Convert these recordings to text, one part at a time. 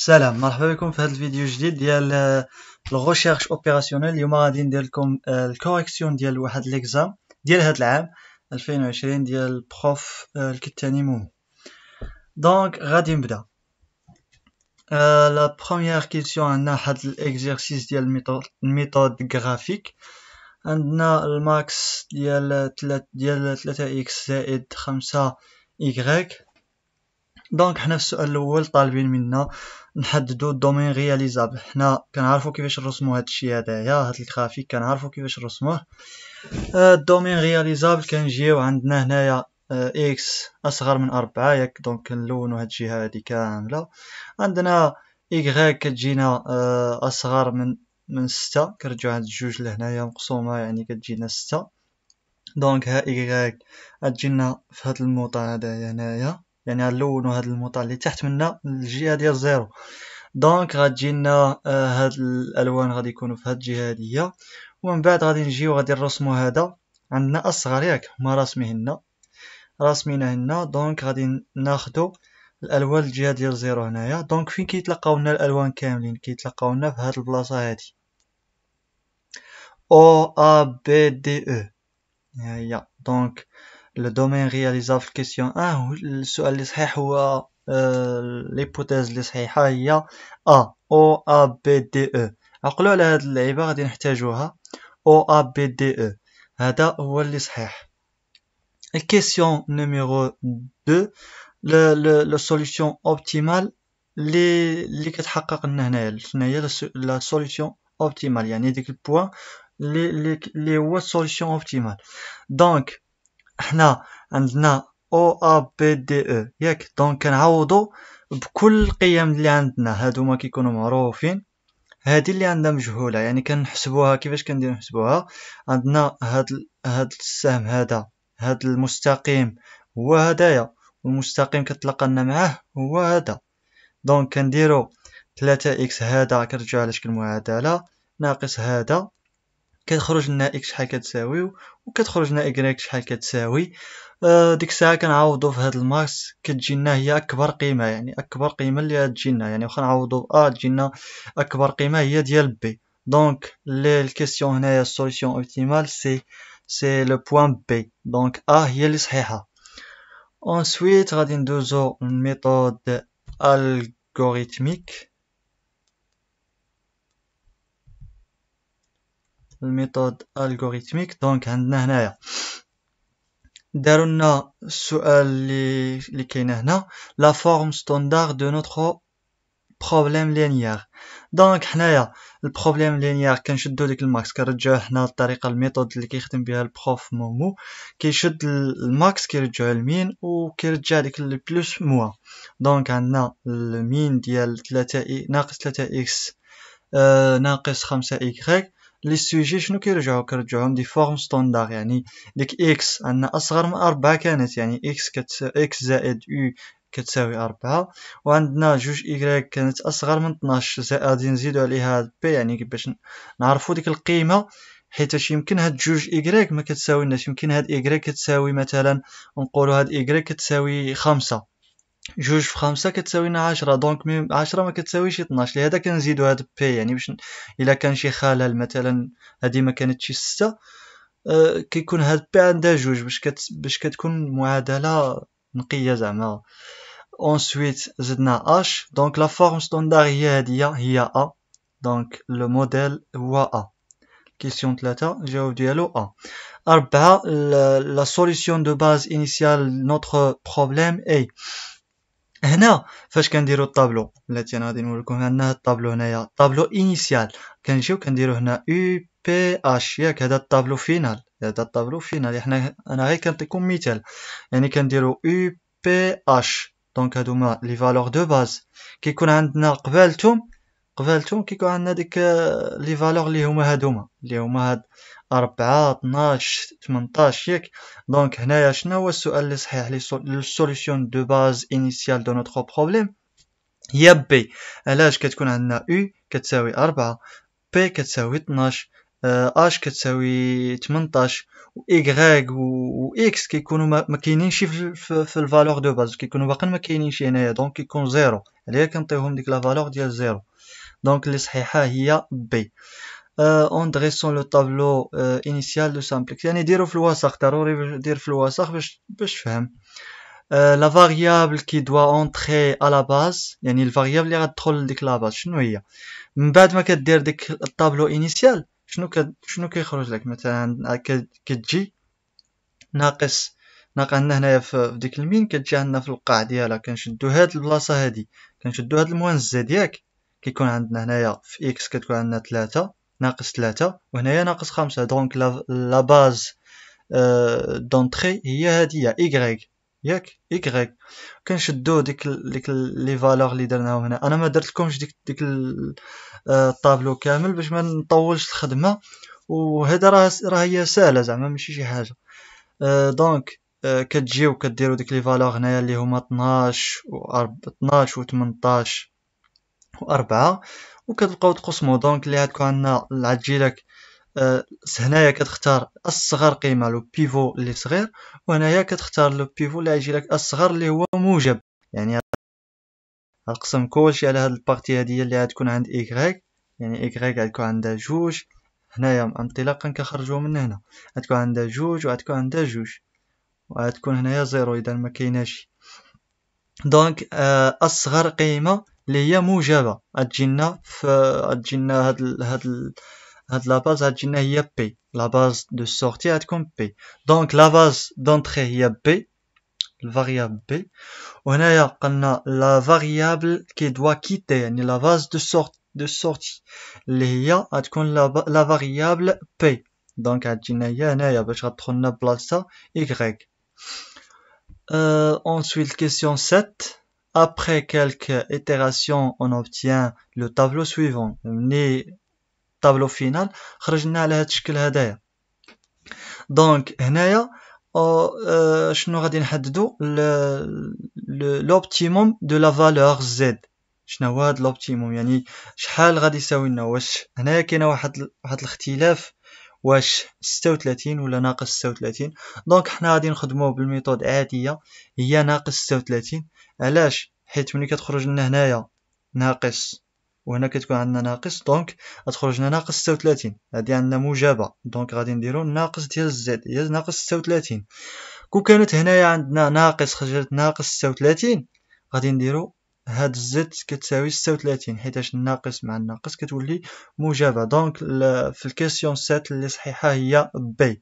سلام، مرحبا بكم في هذا الفيديو الجديد ديال الغوشيرش اوبيراسيونيل. اليوم غادي ندير لكم الكوريكسيون ديال واحد ليكزام ديال هذا العام 2020 ديال بروف الكتاني مومو. دونك غادي نبدا. لا بروميير كيسيون عندنا واحد الاكزرسيس ديال الميثود غرافيك. عندنا الماكس ديال 3 اكس زائد 5 y. دونك حنا في السؤال الاول طالبين منا نحددو الدومين رياليزابل. حنا كنعرفو كيفاش نرسمو هاد الشيء هدايا، هاد الجرافيك كنعرفو كيفاش نرسموه. الدومين رياليزابل كنجيو عندنا هنايا اكس اصغر من 4 ياك، دونك كنلونو هاد الجهه هادي كامله. عندنا y كتجينا اصغر من 6، كنرجعو هاد الجوج لهنايا مقسومه يعني كتجينا 6. دونك ها y غتجينا في هاد الموطا هدايا هنايا، يعني غنلونو هاد الموطا اللي تحت منا الجهه ديال 0. دونك غتجينا هاد الالوان غادي يكونوا في هاد الجهه هادية، ومن بعد غادي نجيو غادي نرسمو هذا. عندنا اصغر ياك هما راسمينه هنا. دونك غادي ناخدو الالوان الجهه ديال 0 هنايا. دونك فين كيتلاقاو لنا الالوان كاملين؟ كيتلاقاو لنا في هاد البلاصه هادي او ا بي دي او. هيا دونك لو دومين رياليزابل كيسيون 1. السؤال اللي صحيح هو ليبوتيز اللي صحيحه هي او ا بي دي او. عقلوا على هاد اللعيبه غادي نحتاجوها. او ا بي دي او هذا هو اللي صحيح. الكيسيون نيميرو 2. لو سوليوشن اوبتيمال اللي كتحقق لنا هنايا شنو هي لا سوليوشن اوبتيمال، يعني ديك البوان اللي هو سوليوشن اوبتيمال. دونك حنا عندنا او ا بي دي او ياك، دونك كنعوضو بكل القيم اللي عندنا. هادوما كيكونوا معروفين، هادي اللي عندنا مجهوله يعني كنحسبوها. كيفاش كندير نحسبوها؟ عندنا هاد السهم هاد المستقيم هو هدايا، والمستقيم كتلقى لنا معاه هو هذا. دونك كنديرو 3 اكس هذا كنرجعو على شكل معادله ناقص هذا، كتخرج لنا اكس شحال كتساوي، وكتخرج لنا y شحال كتساوي. ديك الساعه كنعوضو في هاد الماكس كتجينا هي اكبر قيمه، يعني اكبر قيمه اللي تجينا، يعني واخا نعوضو تجينا اكبر قيمه هي ديال بي. دونك الكيسيون هنايا السوليوشن اوبتيمال سي لو بوين بي. دونك هي اللي صحيحه. ensuite غادي ندوزو الميثود الغوريتميك. دونك عندنا هنايا داروا لنا السؤال اللي كاين هنا لا فورم ستاندار دو نوتر بروبليم لينيير. دونك حنايا البروبليم لينيير كنشدو ديك الماكس كنرجعوه حنا الطريقه الميثود اللي كيخدم بها البروف مومو، كيشد الماكس كيرجعو للمين وكيرجع ديك البلس موان. دونك عندنا المين ديال 3 ناقص 3 اكس ناقص 5 y. لي سوجي شنو كيرجعوهم دي فورم ستاندار، يعني ديك اكس عندنا اصغر من 4 كانت، يعني اكس زائد او كتساوي 4، وعندنا جوج y كانت اصغر من 12 غادي نزيدو عليها بي، يعني باش نعرفو ديك القيمه، حيت يمكن هاد جوج y ما كتساويناش. يمكن هاد y كتساوي مثلا نقولوا هاد y كتساوي 5، جوج في 5 كتساوينا 10. دونك 10 ما كتساويش 12، لهذا كنزيدو هاد بي، يعني باش الا كان شي خلل مثلا هادي ما كانتش 6 كيكون هاد بي عندها جوج باش كتكون معادله نقيه زعما. ensuite زدنا اش. دونك لا فورم ستاندار هي هادية هي ا. دونك لو موديل هو ا. كيسيون 3 الجواب ديالو ا. 4 لا سوليوشن دو باز انيسيال نوتر بروبليم اي. هنا فاش كنديرو الطابلو بلاتي انا غادي نوريكم. عندنا هاد الطابلو هنايا طابلو انيسيال، كنجيو كنديرو هنا يو بي اش ياك، هذا الطابلو فينال، انا غير كنعطيكم مثال، يعني كنديرو يو بي اش. دونك هادوما لي فالور دو باز كيكون عندنا قبالتهم كيكون عندنا ديك لي فالور اللي هما هاد 4 12 18 ياك. دونك هنايا شنو هو السؤال اللي صحيح لي سوليوشن دو باز انيسيال دو نوتر بروبليم هي بي. علاش؟ كتكون عندنا او كتساوي 4 بي كتساوي 12 اش كتساوي 18 و y و x كيكونوا ما كاينينش في الفالور دو باز، كيكونوا باقيين ما كاينينش هنايا، دونك كيكون زيرو، عليها كنعطيوهم ديك لا فالور ديال زيرو. دونك اللي صحيحه هي بي. en dressant le tableau initial de simplex، يعني ديرو في الوسط، ضروري دير في الوسط باش تفهم. la variable qui doit entrer à la base، يعني الفاريابل اللي غتدخل لديك لا باز شنو هي؟ من بعد ما كدير ديك الطابلو انيسيال شنو كيخرج لك؟ مثلا كتجي ناقص عندنا هنايا في ديك المين، كتجي عندنا في القاع ديالها كنشدو هاد البلاصه هادي، كنشدو هاد الموان زد ياك، كيكون عندنا هنايا في اكس كتكون عندنا 3 ناقص 3 وهنايا ناقص 5. دونك لا باز دونطري هي هادي اي ياك اي. كنشدو ديك لي فالور اللي درناهم هنا. انا ما درتلكمش ديك الطابلو كامل باش ما نطولش الخدمه، وهذا راه هي سهله زعما ماشي شي حاجه. دونك كتجيو كديروا ديك لي فالور هنايا اللي هما 12 و 18 و 4 وكتبقاو تقسموا. دونك اللي غتكون عندنا غتجي لك هنايا كتختار الصغر قيمه لو بيفو اللي صغير، وهنايا كتختار لو بيفو اللي غيجي لك الصغر اللي هو موجب. يعني غنقسم كلشي على هاد البارتي هادي اللي غتكون عند ايكغيك، يعني ايكغيك غتكون عندها جوج، هنايا انطلاقا كنخرجوه من هنا غتكون عندها جوج وغتكون عندها جوج، وغتكون هنايا زيرو اذا ما كايناش. دونك الصغر قيمه اللي هي موجبه غتجينا هاد لا باز غتجينا هي بي، لا باز دو سورتي غتكون بي. دونك لا باز دونطري هي بي، الفاريابل بي، وهنايا قلنا لا فاريابل كي دوا كيتي، يعني لا باز دو سورتي اللي هي غتكون لا فاريابل بي. دونك غتجينا هي هنايا باش غتدخل لنا بلاصه y. Ensuite, question 7. Après quelques itérations, on obtient le tableau suivant. ملي tableau final خرجنا على هاد الشكل هدايا. دونك هنايا شنو غادي نحددو؟ l'optimum de la valeur z. شنو هو هاد l'optimum؟ يعني شحال غادي يساوي لنا؟ واش هنايا كاينه واحد الاختلاف، واش 36 ولا ناقص 36؟ دونك حنا غادي نخدموه بالميثود عاديه، هي ناقص 36. علاش؟ حيت ملي كتخرج لنا هنايا ناقص وهنا كتكون عندنا ناقص، دونك غتخرج لنا ناقص 36، هادي عندنا موجبه، دونك غادي نديرو ناقص ديال زد هي ناقص 36. كون كانت هنايا عندنا ناقص خرجت ناقص 36 غادي نديرو هاد زد كتساوي 36، حيتاش الناقص مع الناقص كتولي موجبه. دونك في الكيسيون 7 اللي صحيحه هي بي،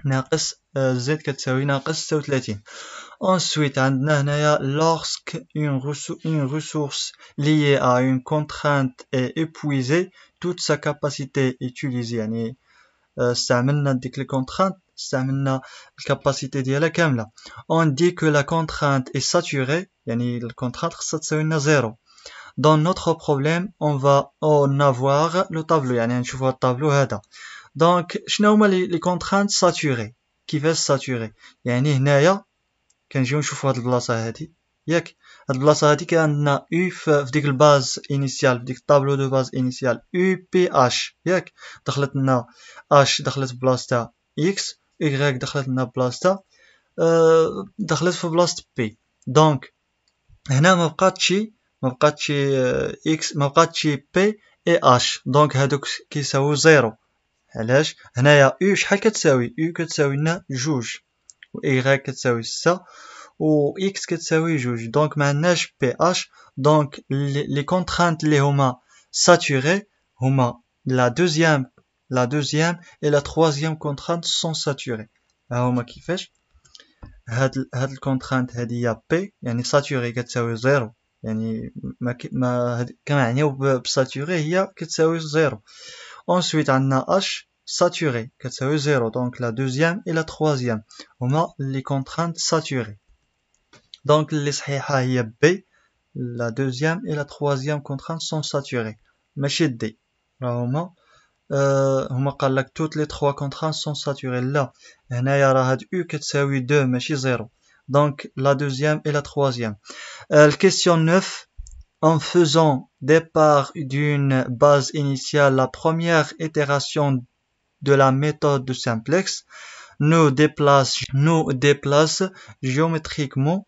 ناقص زد كتساوي ناقص 36. Ensuite عندنا هنايا lorsque une ressource liée à une contrainte est épuisée, toute sa capacité utilisée، يعني استعملنا ديك لي كونترانت، استعملنا الكاباسيتي ديالها كامله. on dit que la contrainte est saturée، يعني الكونترانت خصها تساوي لنا زيرو. dans notre problème on va en avoir le tableau، يعني نشوفوا الطابلو هذا. دونك شنو هما لي كونترانت ساتوري؟ كيفاش ساتوري؟ يعني هنايا كنجيو نشوفوا هاد البلاصه هادي ياك، هاد البلاصه هادي كان عندنا او في ديك الباز انيسيال، في ديك الطابلو دو باز انيسيال او بي اش ياك، دخلت لنا اش دخلت بلاصتها اكس، y دخلت لنا بلاصتها دخلت في بلاصه بي. دونك هنا ما بقاتش اكس، ما بقاتش بي اي اش، دونك هادوك كيساويو زيرو. علاش؟ هنايا او شحال كتساوي؟ او كتساوي لنا جوج، و y كتساوي 6 و x كتساوي جوج، دونك ما عندناش بي اش. دونك لي كونترانت اللي هما ساتوري هما لا دوزيام et la troisième contrainte sont saturées. ها هما كيفاش؟ هاد الكونترانت هادي هي بي، يعني ساتوري كتساوي زيرو، يعني ما كنعنيو بساتوري هي كتساوي زيرو. ensuite عندنا h saturé كتساوي زيرو، دونك لا دوزيام et la troisième هما لي كونترانت ساتوري. دونك اللي صحيحه هي بي، la deuxième et la troisième contrainte sont saturées، ماشي دي. هما قال لك toutes les trois contraintes sont saturées. لا هنايا راه هاد او كتساوي 2 ماشي زيرو، دونك la deuxième et la troisième. الكيسيون 9 en faisant départ d'une base initiale la première itération de la méthode de simplex nous déplace géométriquement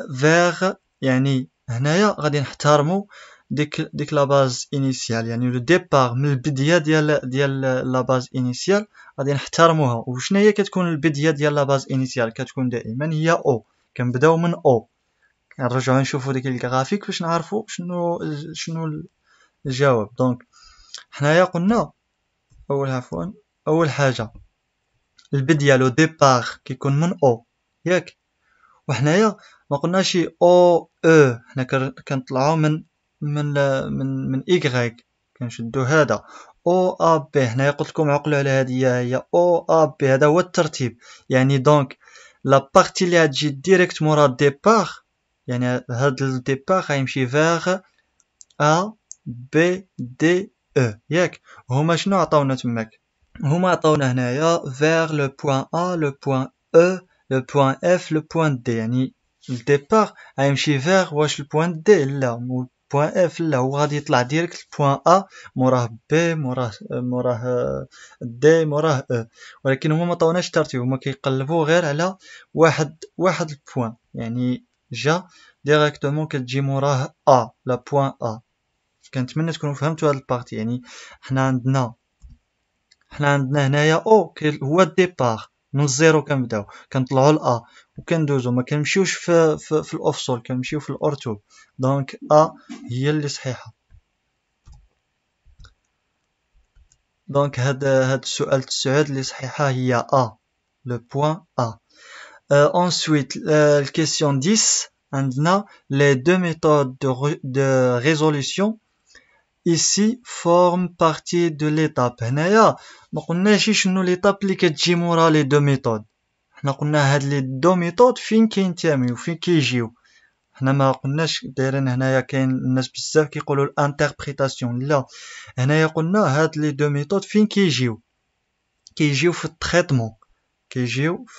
vers يعني هنايا غادي نحترموا ديك لا باز انيسيال يعني لو ديبار من البدايه ديال لا باز انيسيال غادي نحترموها. وشنو هي كتكون البدايه ديال لا باز انيسيال؟ كتكون دائما هي او، كنبداو من او. كنرجعوا نشوفوا ديك الجرافيك باش نعرفوا شنو الجواب. دونك حنايا قلنا اول حاجه البدايه لو ديبار كيكون من او ياك، وحنايا ما قلناش او او، حنا كنطلعوا من ايغريك، كنشدو هذا او ا بي. هنايا قلت لكم عقلوا على هذه، هي او ا بي، هذا هو الترتيب. يعني دونك لا بارتي اللي غتجي ديريكت مورا الديبار، يعني هاد الديبار غيمشي فيغ ا بي دي او ياك. هما شنو عطاونا تماك؟ هما عطاونا هنايا vers le point A, le point E, le point F, le point D. يعني الديبار غيمشي vers واش البوان دي؟ لا، مو البوان اف، لا، هو غادي يطلع ديريكت البوان A موراه بي موراه دي موراه او. ولكن هما ما عطاوناش الترتيب، هما كيقلبوا غير على واحد البوان. يعني جا ديريكتومون كتجي موراه A، لا بوان A. كنتمنى تكونوا فهمتوا هاد البارتي. يعني حنا عندنا هنايا او هو الديبار، من الزيرو كنبداو كنطلعوا لا وكندوزو، ما كنمشيوش في الاوفسول، كنمشيو في الاورتو. دونك ا هي اللي صحيحه. دونك هاد السؤال تسعود اللي صحيحه هي ا، لو بوين ا. ensuite الكيسيون 10 عندنا les deux méthodes de résolution ici forme partie de l'étape. هنايا ما قلناش شنو ليطاب اللي كتجي مورا لي دو ميثود. حنا قلنا هاد لي دو ميثود فين كينتميو فين كيجيو. حنا ما قلناش دايرين هنايا كاين الناس بزاف كيقولوا الانتربريتاسيون، لا، هنايا قلنا هاد لي دو ميثود فين كيجيو في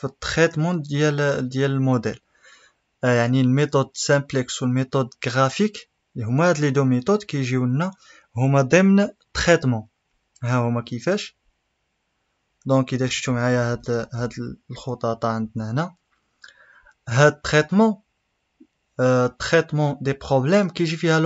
التريتمون، ديال الموديل. يعني الميثود سامبلكس والميثود جرافيك اللي هما هاد لي دو ميثود كيجيو لنا هما ضمن تريتمون. ها هما كيفاش. دونك اذا شفتوا معايا هاد الخطوط عندنا هنا، هاد تريتمون دي بروبليم كيجي فيها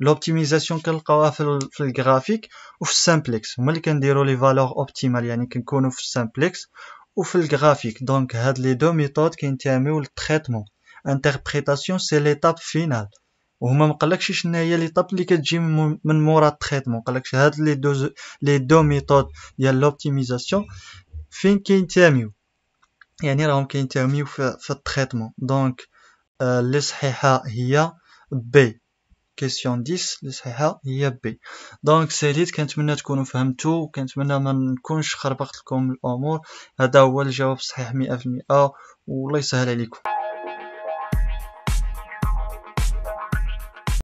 لوبتيميزاسيون كنلقاوها في الجرافيك وفي السامبلكس. هما اللي كنديروا لي فالور اوبتيمال، يعني كنكونوا في السامبلكس وفي الجرافيك. دونك هاد لي دو ميثود كينتميو للتريتمون. انتربريتاسيون سي ليتاب فينال، وهما ما قالكش شنو هي ليطاب اللي كتجي من مورا التريتمون. قالكش هاد لي دو ميثود ديال لوبتيميزاسيون فين كينتميو، يعني راهم كينتميو في التريتمون. دونك اللي صحيحه هي بي. كيسيون 10 اللي صحيحه هي بي. دونك ساليت، كنتمنى تكونوا فهمتوا، وكنتمنى ما نكونش خربقت لكم الامور. هذا هو الجواب الصحيح 100%، والله يسهل عليكم.